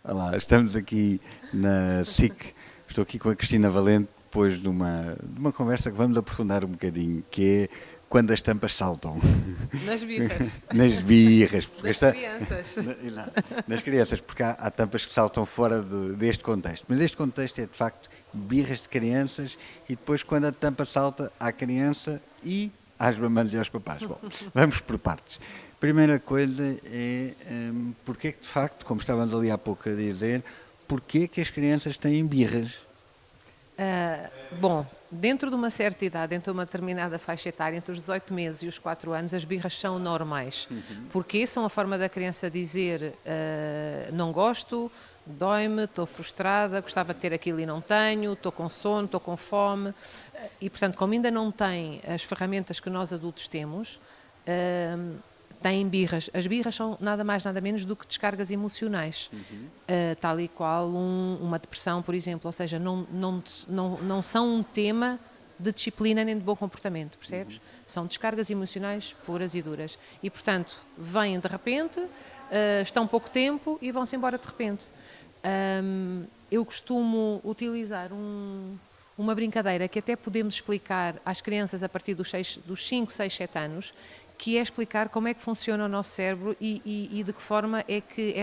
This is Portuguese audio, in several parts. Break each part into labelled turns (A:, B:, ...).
A: Olá, estamos aqui na SIC. Estou aqui com a Cristina Valente depois de uma conversa que vamos aprofundar um bocadinho, que é quando as tampas saltam.
B: Nas birras.
A: Nas birras. Porque
B: Das crianças.
A: nas crianças, porque há tampas que saltam fora deste contexto. Mas este contexto é, de facto, birras de crianças e depois, quando a tampa salta, à criança e às mamães e aos papás. Bom, vamos por partes. Primeira coisa é porque é que, de facto, como estávamos ali há pouco a dizer, porque é que as crianças têm birras?
B: Bom, dentro de uma certa idade, dentro de uma determinada faixa etária, entre os 18 meses e os 4 anos, as birras são normais. Porque são a forma da criança dizer não gosto, dói-me, estou frustrada, gostava de ter aquilo e não tenho, estou com sono, estou com fome. E, portanto, como ainda não tem as ferramentas que nós adultos temos, têm birras. As birras são nada mais, nada menos do que descargas emocionais, tal e qual uma depressão, por exemplo. Ou seja, não são um tema de disciplina nem de bom comportamento, percebes? São descargas emocionais puras e duras. E, portanto, vêm de repente, estão pouco tempo e vão-se embora de repente. Eu costumo utilizar uma brincadeira que até podemos explicar às crianças a partir dos 5, 6, 7 anos, que é explicar como é que funciona o nosso cérebro e de que forma é que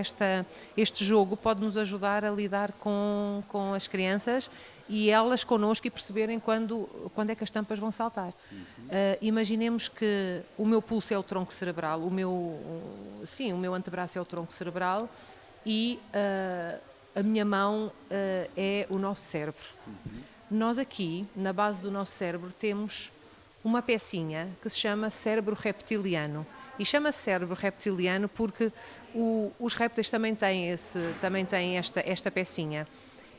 B: este jogo pode nos ajudar a lidar com as crianças e elas connosco e perceberem quando é que as tampas vão saltar. Imaginemos que o meu pulso é o tronco cerebral, o meu antebraço é o tronco cerebral e a minha mão é o nosso cérebro. Nós aqui, na base do nosso cérebro, temos uma pecinha que se chama cérebro reptiliano. E chama-se cérebro reptiliano porque os répteis também têm esta pecinha.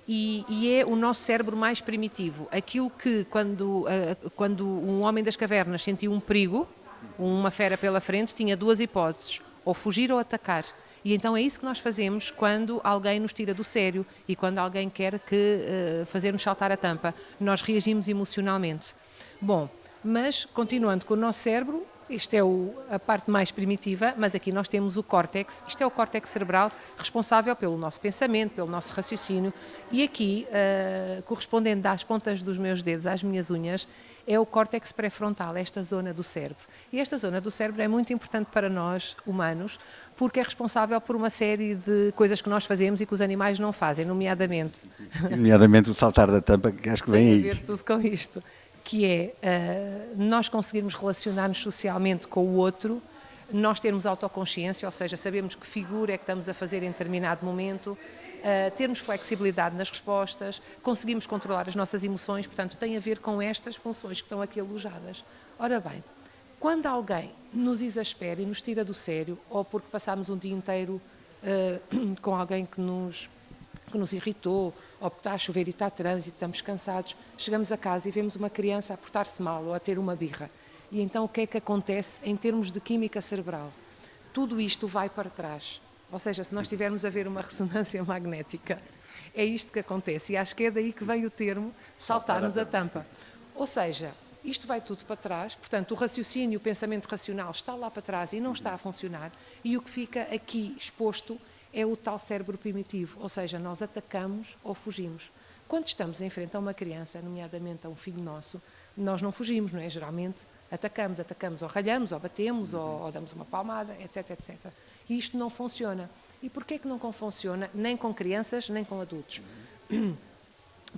B: E é o nosso cérebro mais primitivo. Aquilo que, quando um homem das cavernas sentiu um perigo, uma fera pela frente, tinha duas hipóteses, ou fugir ou atacar. E então é isso que nós fazemos quando alguém nos tira do sério e quando alguém quer fazer-nos saltar a tampa. Nós reagimos emocionalmente. Bom, mas, continuando com o nosso cérebro, isto é a parte mais primitiva, mas aqui nós temos o córtex, isto é o córtex cerebral responsável pelo nosso pensamento, pelo nosso raciocínio, e aqui, correspondendo às pontas dos meus dedos, às minhas unhas, é o córtex pré-frontal, esta zona do cérebro. E esta zona do cérebro é muito importante para nós, humanos, porque é responsável por uma série de coisas que nós fazemos e que os animais não fazem, nomeadamente...
A: Nomeadamente o saltar da tampa, que acho que vem aí.
B: Tem a ver tudo com isto. Que é nós conseguirmos relacionar-nos socialmente com o outro, nós termos autoconsciência, ou seja, sabemos que figura é que estamos a fazer em determinado momento, termos flexibilidade nas respostas, conseguimos controlar as nossas emoções, portanto, tem a ver com estas funções que estão aqui alojadas. Ora bem, quando alguém nos exaspera e nos tira do sério, ou porque passamos um dia inteiro com alguém que nos irritou, ou porque está a chover e está a trânsito, estamos cansados, chegamos a casa e vemos uma criança a portar-se mal ou a ter uma birra. E então o que é que acontece em termos de química cerebral? Tudo isto vai para trás. Ou seja, se nós estivermos a ver uma ressonância magnética, é isto que acontece. E acho que é daí que vem o termo saltar-nos a tampa. Ou seja, isto vai tudo para trás, portanto o raciocínio, o pensamento racional está lá para trás e não está a funcionar, e o que fica aqui exposto é o tal cérebro primitivo, ou seja, nós atacamos ou fugimos. Quando estamos em frente a uma criança, nomeadamente a um filho nosso, nós não fugimos, não é? Geralmente atacamos ou ralhamos, ou batemos, ou damos uma palmada, etc, etc. E isto não funciona. E porquê que não funciona nem com crianças, nem com adultos?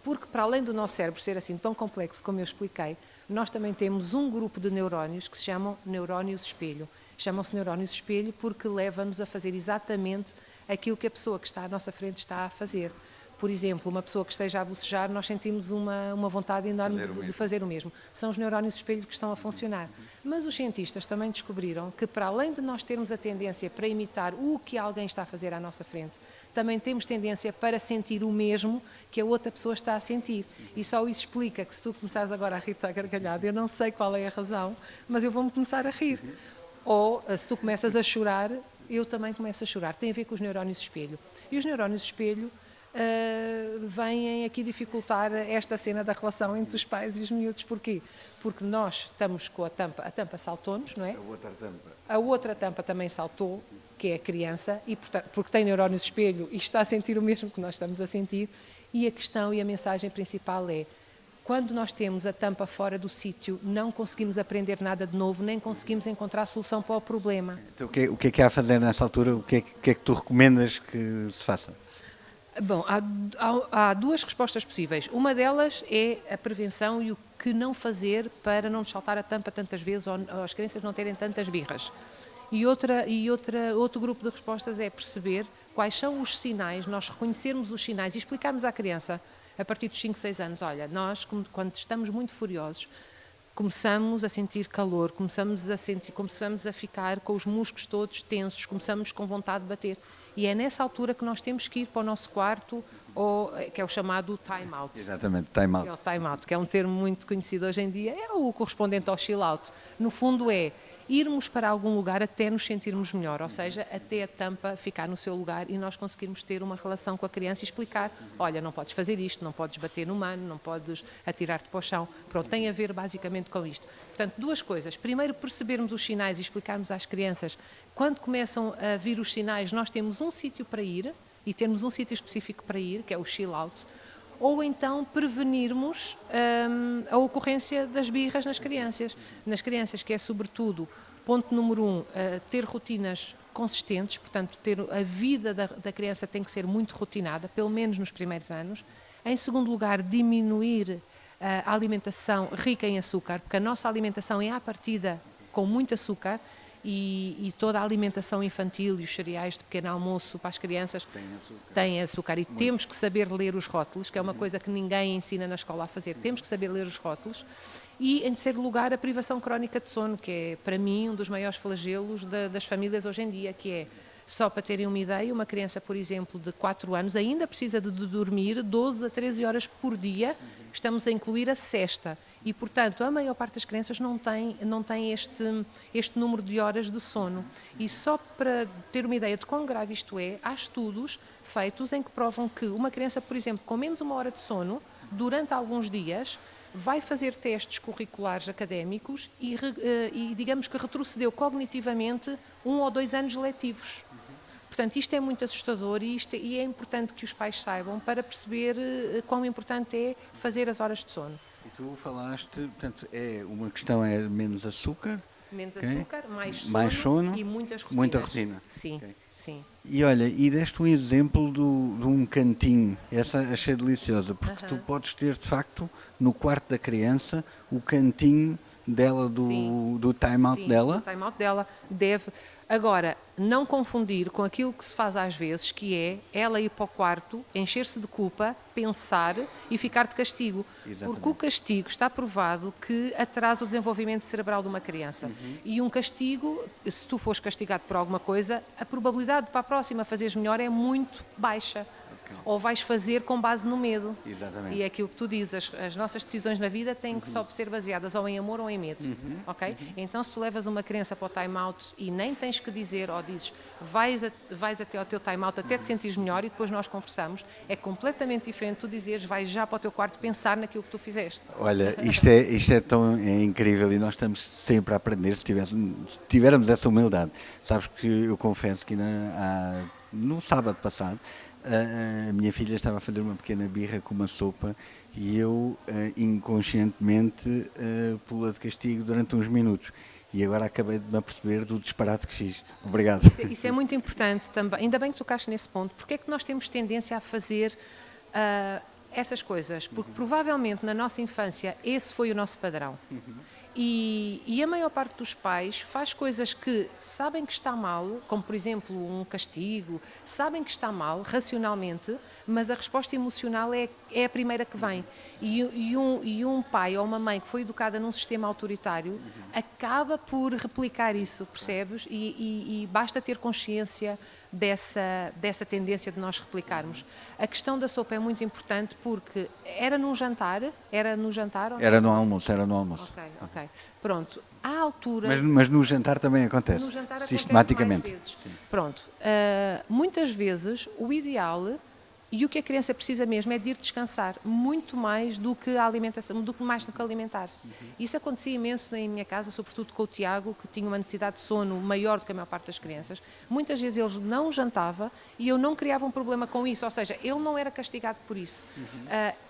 B: Porque para além do nosso cérebro ser assim tão complexo como eu expliquei, nós também temos um grupo de neurónios que se chamam neurónios espelho. Chamam-se neurónios espelho porque levam-nos a fazer exatamente aquilo que a pessoa que está à nossa frente está a fazer. Por exemplo, uma pessoa que esteja a bocejar, nós sentimos uma vontade enorme de fazer o mesmo. São os neurónios espelho que estão a funcionar. Mas os cientistas também descobriram que, para além de nós termos a tendência para imitar o que alguém está a fazer à nossa frente, também temos tendência para sentir o mesmo que a outra pessoa está a sentir. E só isso explica que se tu começares agora a rir-te à gargalhada, eu não sei qual é a razão, mas eu vou-me começar a rir. Ou se tu começas a chorar, eu também começo a chorar. Tem a ver com os neurónios espelho. E os neurónios espelho vêm aqui dificultar esta cena da relação entre os pais e os miúdos. Porquê? Porque nós estamos com a tampa saltou-nos, não é? A outra tampa também saltou, que é a criança, e portanto, porque tem neurónios espelho e está a sentir o mesmo que nós estamos a sentir. E a questão e a mensagem principal é: quando nós temos a tampa fora do sítio, não conseguimos aprender nada de novo, nem conseguimos encontrar solução para o problema.
A: Então, o que é que há a fazer nessa altura? O que é que tu recomendas que se faça?
B: Bom, há duas respostas possíveis. Uma delas é a prevenção e o que não fazer para não saltar a tampa tantas vezes ou as crianças não terem tantas birras. Outro grupo de respostas é perceber quais são os sinais, nós reconhecermos os sinais e explicarmos à criança, a partir dos 5, 6 anos, olha, nós quando estamos muito furiosos, começamos a sentir calor, começamos a ficar com os músculos todos tensos, começamos com vontade de bater. E é nessa altura que nós temos que ir para o nosso quarto, que é o chamado time out.
A: Exatamente, time out.
B: É o time out, que é um termo muito conhecido hoje em dia, é o correspondente ao chill out. No fundo é irmos para algum lugar até nos sentirmos melhor, ou seja, até a tampa ficar no seu lugar e nós conseguirmos ter uma relação com a criança e explicar, olha, não podes fazer isto, não podes bater no mano, não podes atirar-te para o chão. Pronto, tem a ver basicamente com isto. Portanto, duas coisas. Primeiro, percebermos os sinais e explicarmos às crianças, quando começam a vir os sinais, nós temos um sítio para ir e temos um sítio específico para ir, que é o chill out, ou então prevenirmos a ocorrência das birras nas crianças, que é sobretudo, ponto número 1, ter rotinas consistentes, portanto a vida da criança tem que ser muito rotinada, pelo menos nos primeiros anos. Em segundo lugar, diminuir a alimentação rica em açúcar, porque a nossa alimentação é à partida com muito açúcar, e toda a alimentação infantil e os cereais de pequeno almoço para as crianças têm açúcar. E temos que saber ler os rótulos, que é uma coisa que ninguém ensina na escola a fazer. Temos que saber ler os rótulos. E, em terceiro lugar, a privação crónica de sono, que é, para mim, um dos maiores flagelos das famílias hoje em dia, que é, só para terem uma ideia, uma criança, por exemplo, de 4 anos, ainda precisa de dormir 12 a 13 horas por dia, estamos a incluir a sesta. E, portanto, a maior parte das crianças não tem este número de horas de sono. E só para ter uma ideia de quão grave isto é, há estudos feitos em que provam que uma criança, por exemplo, com menos uma hora de sono, durante alguns dias, vai fazer testes curriculares académicos e digamos que retrocedeu cognitivamente 1 ou 2 anos letivos. Portanto, isto é muito assustador e é importante que os pais saibam para perceber quão importante é fazer as horas de sono.
A: E tu falaste, portanto, uma questão é menos açúcar.
B: Menos
A: okay.
B: açúcar, mais sono e muitas rotinas.
A: Muita rotina.
B: Sim,
A: okay.
B: sim.
A: E olha, e deste um exemplo de um cantinho, essa achei deliciosa, porque tu podes ter, de facto, no quarto da criança, o cantinho dela, do time-out dela.
B: O time-out dela deve... Agora, não confundir com aquilo que se faz às vezes, que é ela ir para o quarto, encher-se de culpa, pensar e ficar de castigo.
A: Exatamente.
B: Porque o castigo está provado que atrasa o desenvolvimento cerebral de uma criança. E um castigo, se tu fores castigado por alguma coisa, a probabilidade de para a próxima fazeres melhor é muito baixa. Ou vais fazer com base no medo.
A: Exatamente.
B: E é aquilo que tu dizes, as nossas decisões na vida têm que só ser baseadas ou em amor ou em medo, ok? Então, se tu levas uma criança para o time-out e nem tens que dizer, ou dizes, vais até ao teu time-out até te sentires melhor e depois nós conversamos, é completamente diferente tu dizeres, vais já para o teu quarto pensar naquilo que tu fizeste.
A: Olha, isto é tão incrível e nós estamos sempre a aprender se tivermos essa humildade. Sabes que eu confesso que no sábado passado, a minha filha estava a fazer uma pequena birra com uma sopa e eu inconscientemente pula de castigo durante uns minutos e agora acabei de me aperceber do disparate que fiz. Obrigado.
B: Isso é muito importante também, ainda bem que tocaste nesse ponto, porque é que nós temos tendência a fazer essas coisas? Porque provavelmente na nossa infância esse foi o nosso padrão. E a maior parte dos pais faz coisas que sabem que está mal, como por exemplo um castigo, sabem que está mal racionalmente, mas a resposta emocional é a primeira que vem. E um pai ou uma mãe que foi educada num sistema autoritário acaba por replicar isso, percebes? E basta ter consciência dessa tendência de nós replicarmos. A questão da sopa é muito importante porque era no jantar? Ou
A: Era no almoço.
B: Ok. Pronto, há alturas...
A: Mas no jantar também acontece,
B: No jantar
A: sistematicamente.
B: acontece mais vezes. Pronto, muitas vezes o ideal E o que a criança precisa mesmo é de ir descansar, muito mais do que a alimentação, do que mais do que alimentar-se. Isso acontecia imenso em minha casa, sobretudo com o Tiago, que tinha uma necessidade de sono maior do que a maior parte das crianças. Muitas vezes ele não jantava e eu não criava um problema com isso, ou seja, ele não era castigado por isso.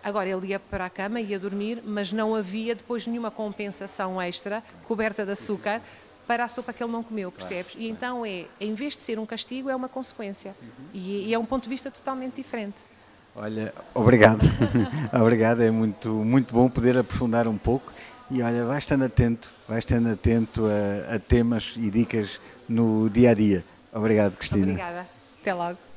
B: Agora, ele ia para a cama, ia dormir, mas não havia depois nenhuma compensação extra, coberta de açúcar, para a sopa que ele não comeu, percebes? E então em vez de ser um castigo, é uma consequência. E é um ponto de vista totalmente diferente.
A: Olha, obrigado. Obrigado, é muito, muito bom poder aprofundar um pouco. E olha, vai estando atento a temas e dicas no dia a dia. Obrigado, Cristina.
B: Obrigada. Até logo.